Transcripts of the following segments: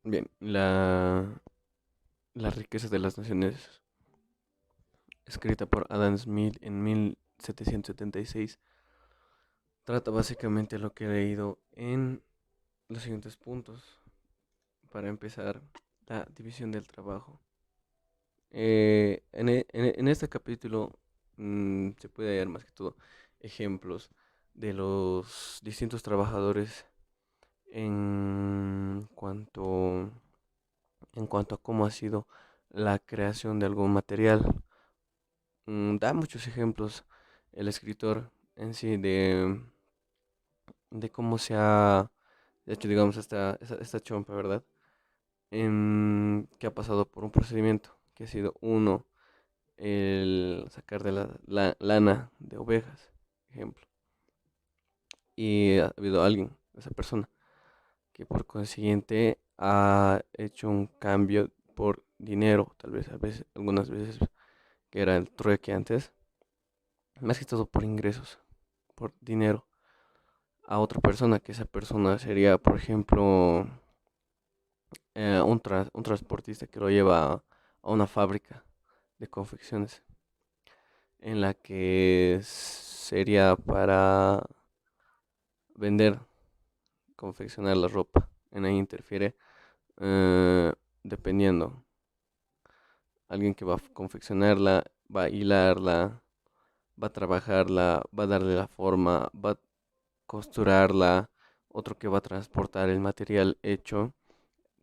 Bien, la riqueza de las naciones, escrita por Adam Smith en 1776, trata básicamente lo que he leído en los siguientes puntos. Para empezar, la división del trabajo. En este capítulo se puede hallar más que todo ejemplos de los distintos trabajadores en en cuanto a cómo ha sido la creación de algún material. Da muchos ejemplos el escritor en sí de cómo se ha hecho, digamos, esta chompa, ¿verdad? Que ha pasado por un procedimiento que ha sido uno, el sacar de la lana de ovejas, ejemplo. Y ha habido alguien, esa persona, que por consiguiente ha hecho un cambio por dinero, tal vez, algunas veces, que era el trueque antes, más que todo por ingresos, por dinero, a otra persona, que esa persona sería, por ejemplo, un transportista que lo lleva a una fábrica de confecciones, en la que sería para vender, confeccionar la ropa. En ahí interfiere, eh, dependiendo. Alguien que va a confeccionarla, va a hilarla, va a trabajarla, va a darle la forma, va a costurarla. Otro que va a transportar el material hecho,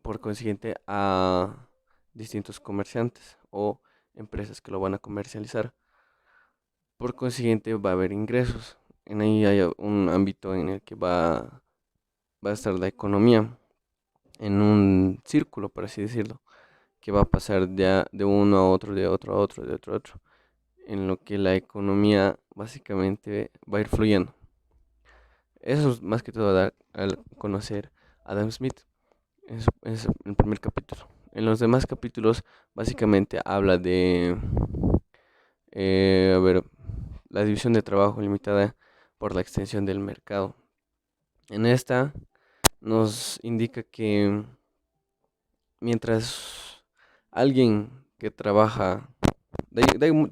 por consiguiente, a distintos comerciantes o empresas que lo van a comercializar. Por consiguiente, va a haber ingresos. En ahí hay un ámbito en el que va a estar la economía en un círculo, por así decirlo, que va a pasar ya de uno a otro, de otro a otro, de otro a otro, en lo que la economía básicamente va a ir fluyendo. Eso es más que todo dar al conocer a Adam Smith. Es el primer capítulo. En los demás capítulos básicamente habla de, a ver, la división de trabajo limitada por la extensión del mercado. En esta nos indica que mientras alguien que trabaja,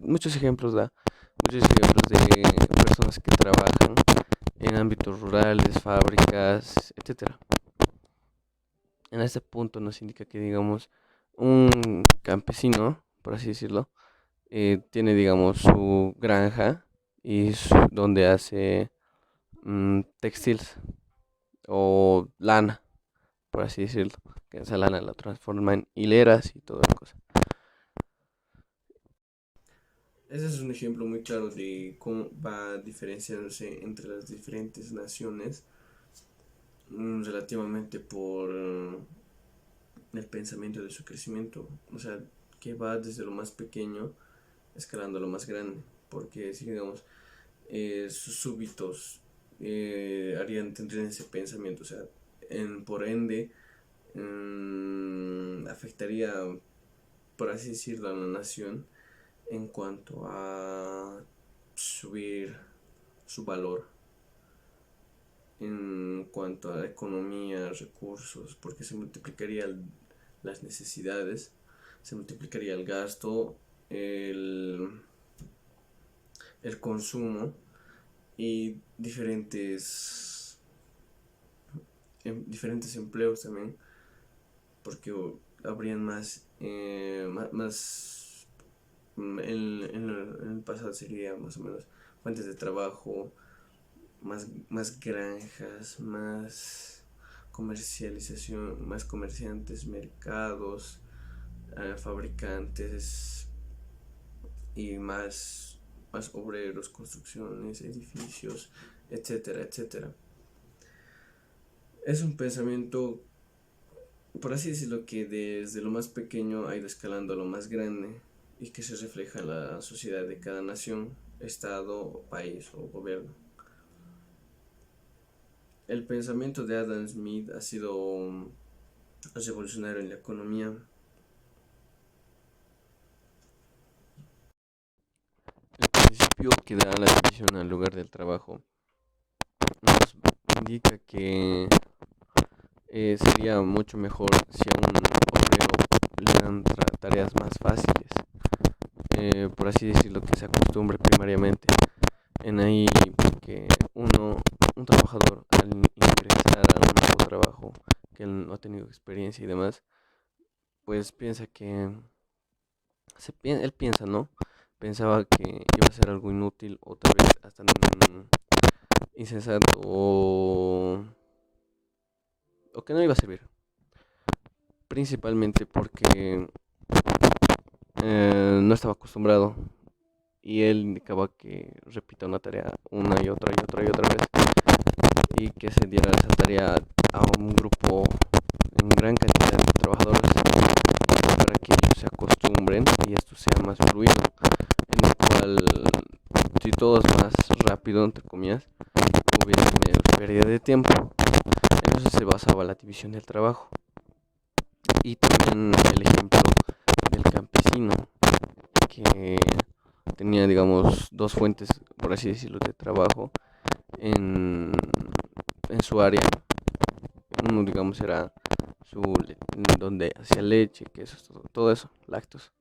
muchos ejemplos, muchos ejemplos de personas que trabajan en ámbitos rurales, fábricas, etcétera. En este punto nos indica que, digamos, un campesino, por así decirlo, tiene, digamos, su granja y donde hace textiles o lana, por así decirlo, que esa lana la transforma en hileras y toda la cosa. Ese es un ejemplo muy claro de cómo va diferenciándose entre las diferentes naciones, relativamente por el pensamiento de su crecimiento. O sea, que va desde lo más pequeño escalando a lo más grande. Porque si digamos, sus súbitos tendrían ese pensamiento. O sea, por ende, afectaría, por así decirlo, a la nación en cuanto a subir su valor, en cuanto a la economía, recursos, porque se multiplicarían las necesidades, se multiplicaría el gasto, el, el consumo y diferentes empleos también, porque habrían más en el pasado sería más o menos fuentes de trabajo, más granjas, más comercialización, más comerciantes, mercados, fabricantes y más obreros, construcciones, edificios, etcétera, etcétera. Es un pensamiento, por así decirlo, que desde lo más pequeño ha ido escalando a lo más grande y que se refleja en la sociedad de cada nación, estado, país o gobierno. El pensamiento de Adam Smith ha sido revolucionario en la economía. El principio que da la división al lugar del trabajo nos indica que sería mucho mejor si a un obrero le dan tareas más fáciles, por así decirlo, que se acostumbre primariamente en ahí, porque un trabajador al ingresar a un nuevo trabajo que él no ha tenido experiencia y demás, pues piensa que, él piensa, ¿no? Pensaba que iba a ser algo inútil o tal vez hasta insensato o que no iba a servir, principalmente porque no estaba acostumbrado y él indicaba que repita una tarea una y otra y otra y otra vez y que se diera esa tarea a un grupo en gran cantidad de trabajadores para que ellos se acostumbren y esto sea más fluido, en el cual si todo es más rápido, entre comillas, hubiera menos pérdida de tiempo. En eso se basaba la división del trabajo. Y también el ejemplo del campesino que tenía, digamos, dos fuentes, por así decirlo, de trabajo en, en su área. Uno, digamos, era donde hacía leche, queso, todo eso, lácteos.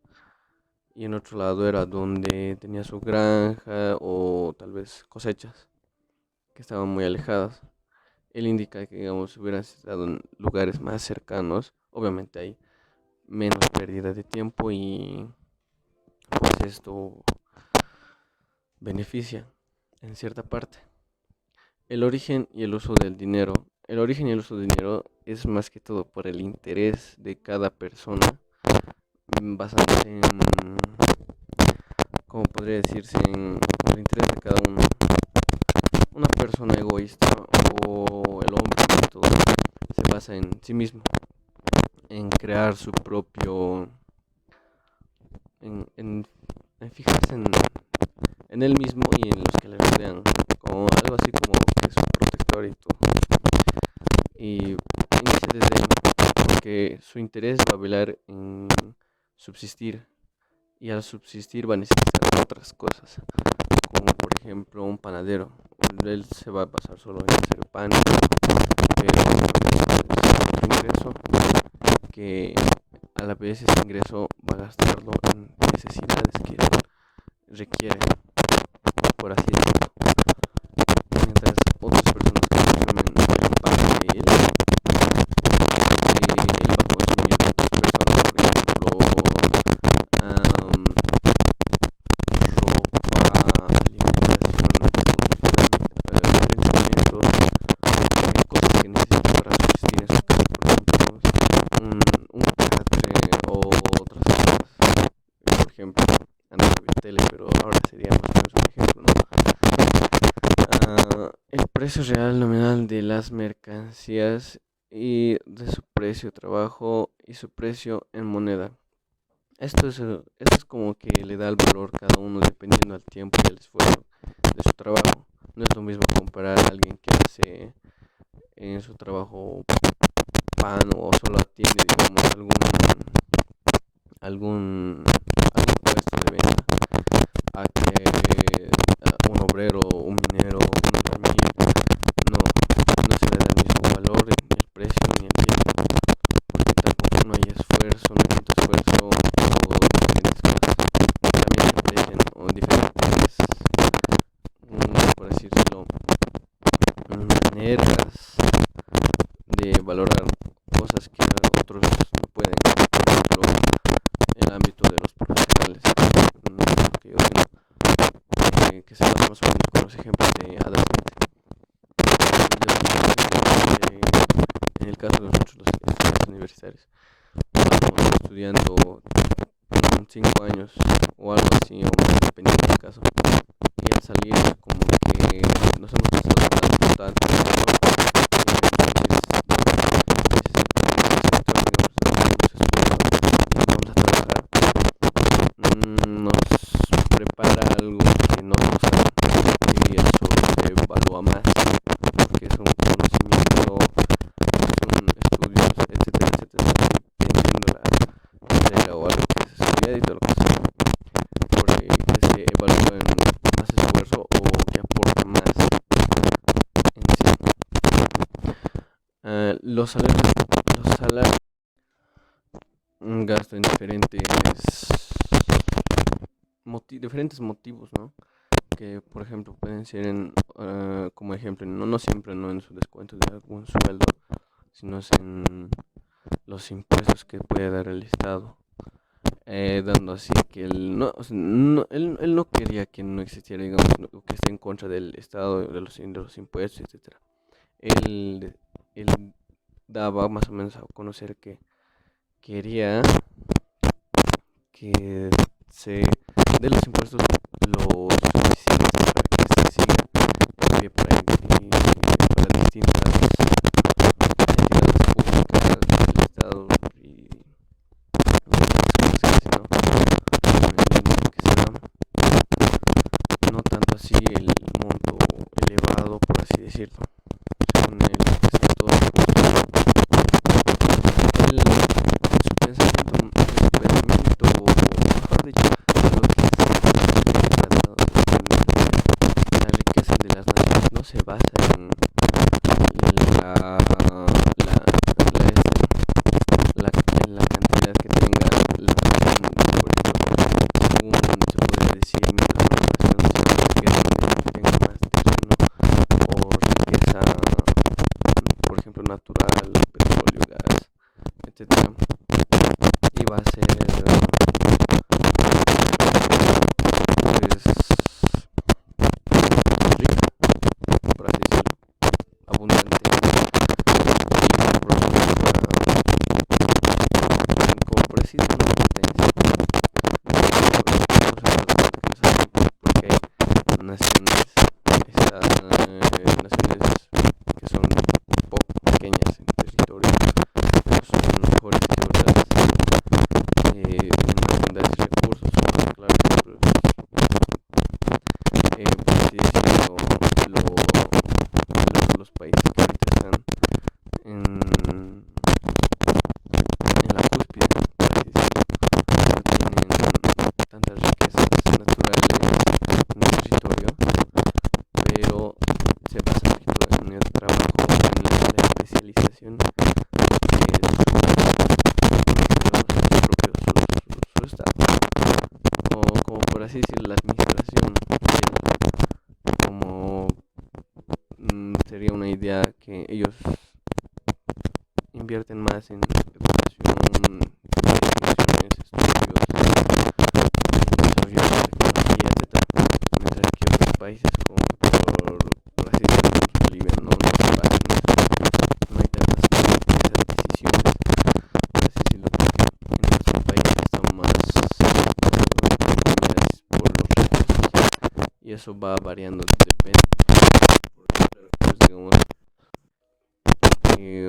Y en otro lado era donde tenía su granja o tal vez cosechas que estaban muy alejadas. Él indica que, digamos, si hubieran estado en lugares más cercanos, obviamente hay menos pérdida de tiempo y pues esto beneficia en cierta parte. El origen y el uso del dinero. El origen y el uso del dinero es más que todo por el interés de cada persona, basándose en, como podría decirse, en el interés de cada uno. Una persona egoísta o el hombre sobre todo se basa en sí mismo, en crear su propio, en, en, en fijarse en él mismo y en los que le rodean, como algo así como que es un protector y todo. Y inicia desde ahí, porque su interés va a velar en subsistir y al subsistir va a necesitar otras cosas, como por ejemplo un panadero. Él se va a basar solo en hacer pan, pero es un ingreso que a la vez ese ingreso va a gastarlo en necesidades que requiere, por así decirlo. Mientras otras personas consumen el pan de él, él va a consumir de otras personas, por ejemplo, ropa, alimentación, medicamentos, cosas que necesita para subsistir en su casa, por ejemplo, un catre o otras cosas. Por ejemplo, antes había tele, pero ahora sería más o menos un ejemplo, ¿no? El precio real nominal de las mercancías y de su precio de trabajo y su precio en moneda. Esto es como que le da el valor cada uno dependiendo del tiempo y el esfuerzo de su trabajo. No es lo mismo comparar a alguien que hace en su trabajo pan o solo atiende, digamos, algún, algún puesto de venta a que un obrero, un minero, un albañil, no, no se le da el mismo valor, ni el precio, ni el tiempo, porque tampoco no hay esfuerzo, no hay tanto esfuerzo o diferentes cosas. También se aprecian o diferentes, por así decirlo, maneras de valorar cosas que otros no pueden, por ejemplo, el ámbito de los profesionales, que yo tengo, que se basa más o menos con los ejemplos de Adam Smith. En el caso de nosotros los estudiantes universitarios, vamos estudiando 5 años o algo así, o más dependiendo del caso, y al salir como que nos hemos pasado tanto, vamos a trabajar, nos prepara algo que no nos dan y eso se evalúa más porque es un conocimiento, son estudios, etcétera, etcétera, dependiendo la carrera o algo que se estudia y todo lo que sea, porque que se evalúa en más esfuerzo o que aporta más en sí. los salarios, los salarios gasto en diferentes motivos, ¿no? Que por ejemplo pueden ser como ejemplo, no siempre no en su descuento de algún sueldo, sino es en los impuestos que puede dar el Estado, dando así que él no, o sea, él no quería que no existiera, digamos, o que esté en contra del Estado, de los impuestos, etcétera. Él daba más o menos a conocer que quería que se de los impuestos lo suficiente para que se siga en pie para distintas entidades públicas del Estado y otras cosas que no, que se dan, no tanto así el monto elevado, por así decirlo, según el presentó él en su pensamiento, mejor dicho, lo que es tratado la riqueza de las naciones no se basa en la cantidad que tenga la nación, por ejemplo, según se podría decir, mientras más nación tenga más terreno o riqueza, por ejemplo, natural, petróleo, gas, etcétera, y va a ser pues rica, por así decirlo, abundante y como por decir una potencia. Porque hay naciones, estas naciones que son poco pequeñas en territorio, pero son mejores que otras, tienen abundantes recursos, claro, por así decirlo, los países que ahorita están en, en la cúspide, por así decirlo, no tienen tantas riquezas naturales en el territorio, pero se basa más que todo en el trabajo, en la especialización de su estado, o como por así decirlo, la administración, como sería una idea que ellos invierten más en educación, investigaciones, estudios, desarrollo de tecnología, etcétera. Mientras que otros países, como por así decirlo, Bolivia, no se basan en eso, no hay tantas esas decisiones, por así decirlo, porque en nuestros países están más dominadas por los recursos y eso va variando, depende, pues, digamos, eh,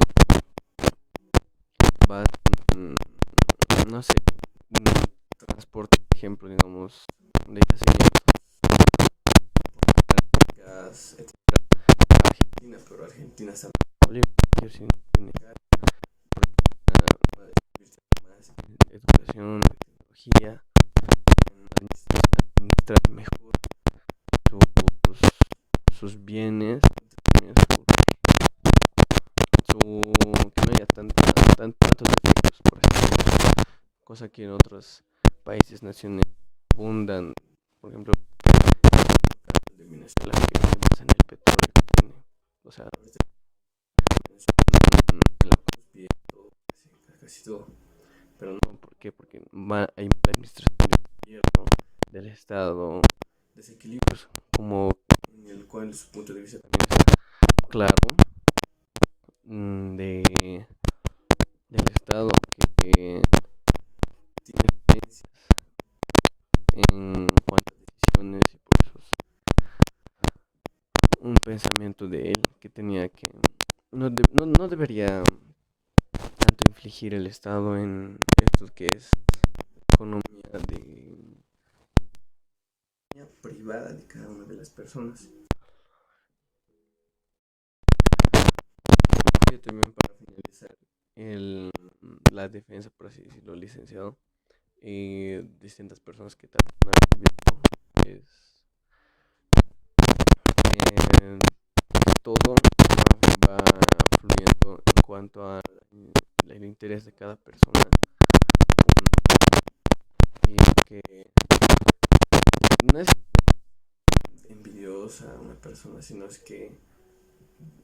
va, mm, no sé, transporte, por ejemplo, digamos, de yacimiento, gas, etcétera, a Argentina, pero Argentina está Bolivia, que sin negar, más en educación, tecnología, en administrar mejor sus, sus bienes, que no haya tantos defectos, por así decirlo, cosa que en otros países, naciones abundan, por ejemplo, el de Venezuela, que se basa en el petróleo que tiene, o sea, en la cúspide, todo, casi todo, pero no, ¿por qué? Porque hay mala administración del gobierno, del Estado, desequilibrios, como en el cual su punto de vista también está claro, de, del Estado que tiene falencias en cuanto a decisiones y por eso es un pensamiento de él que tenía que no debería tanto infligir el Estado en esto que es economía privada de cada una de las personas. Y también para finalizar la defensa, por así decirlo, licenciado, distintas personas que tratan al gobierno, es todo va fluyendo en cuanto respecto al interés de cada persona, y que no es envidiosa una persona, sino es que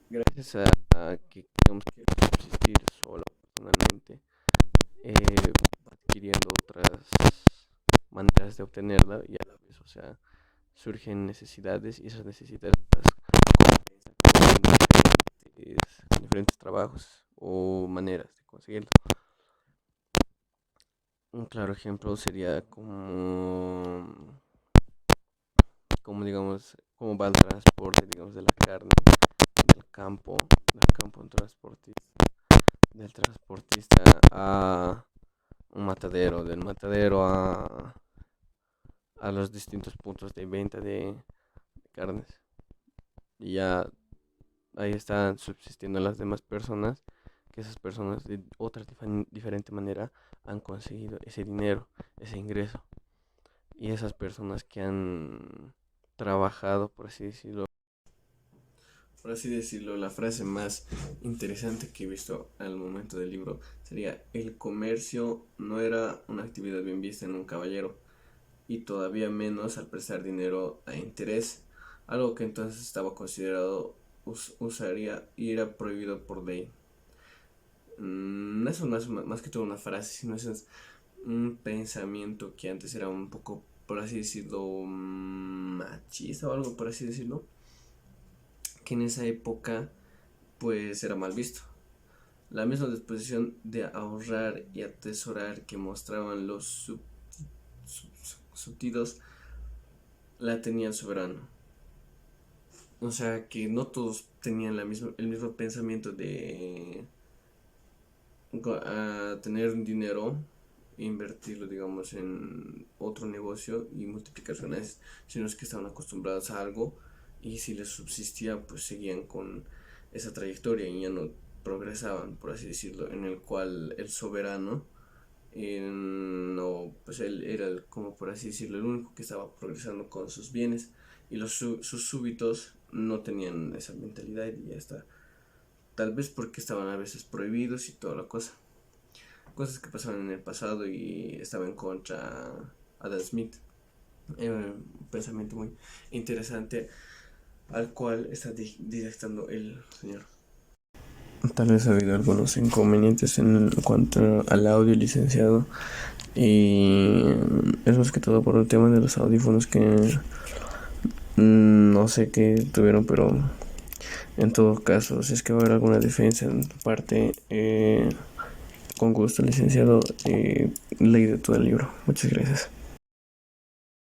gracias a que digamos que subsistir solo personalmente, va adquiriendo otras maneras de obtenerla y a la vez, o sea, surgen necesidades y esas necesidades las compensan con diferentes trabajos o maneras de conseguirlo. Un claro ejemplo sería como digamos, cómo va el transporte, digamos, de la carne del campo un transportista, del transportista a un matadero, del matadero a los distintos puntos de venta de carnes. Y ya ahí están subsistiendo las demás personas, que esas personas de otra diferente manera han conseguido ese dinero, ese ingreso. Y esas personas que han trabajado, por así decirlo, la frase más interesante que he visto al momento del libro sería: el comercio no era una actividad bien vista en un caballero, y todavía menos al prestar dinero a interés, algo que entonces estaba considerado usaría y era prohibido por ley. Eso no es más que todo una frase, sino eso es un pensamiento que antes era un poco, por así decirlo, machista o algo por así decirlo, que en esa época pues era mal visto. La misma disposición de ahorrar y atesorar que mostraban los subtidos la tenía el soberano. O sea que no todos tenían el mismo pensamiento de tener dinero e invertirlo, digamos, en otro negocio y multiplicar sus ganancias, sino es que estaban acostumbrados a algo y si les subsistía, pues seguían con esa trayectoria y ya no progresaban, por así decirlo, en el cual el soberano, no, pues él era, como por así decirlo, el único que estaba progresando con sus bienes, y sus súbitos no tenían esa mentalidad y ya está. Tal vez porque estaban a veces prohibidos y toda la cosa. Cosas que pasaban en el pasado y estaba en contra Adam Smith. Un pensamiento muy interesante al cual está directando el señor. Tal vez ha habido algunos inconvenientes en cuanto al audio, licenciado, y es más que todo por el tema de los audífonos que no sé qué tuvieron, pero en todo caso, si es que va a haber alguna defensa en tu parte, con gusto, licenciado, leí de todo el libro. Muchas gracias.